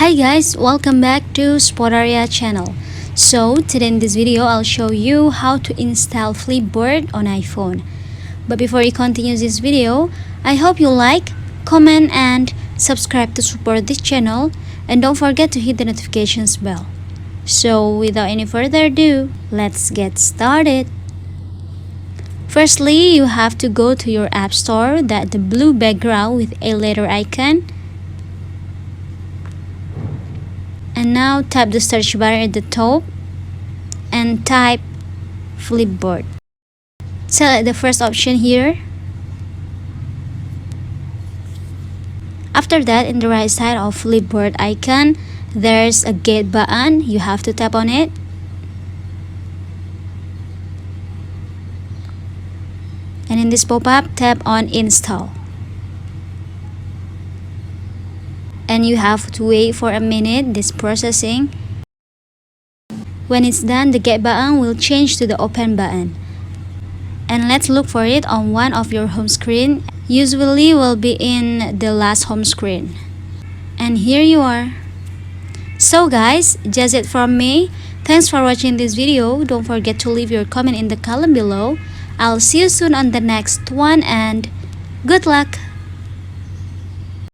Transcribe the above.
Hi guys, welcome back to Spotaria channel. So today in this video I'll show you how to install Flipboard on iPhone. But before you continue this video, I hope you like, comment and subscribe to support this channel, and don't forget to hit the notifications bell. So without any further ado, let's get started. Firstly, you have to go to your app store, that the blue background with a letter icon. And now tap the search bar at the top and type Flipboard. Select the first option here. After that, in the right side of Flipboard icon, there's a get button. You have to tap on it. And in this pop-up, tap on install. And you have to wait for a minute, this processing. When it's done, the get button will change to the open button. And let's look for it on one of your home screen. Usually will be in the last home screen. And here you are. So guys, just it from me. Thanks for watching this video. Don't forget to leave your comment in the column below. I'll see you soon on the next one and good luck.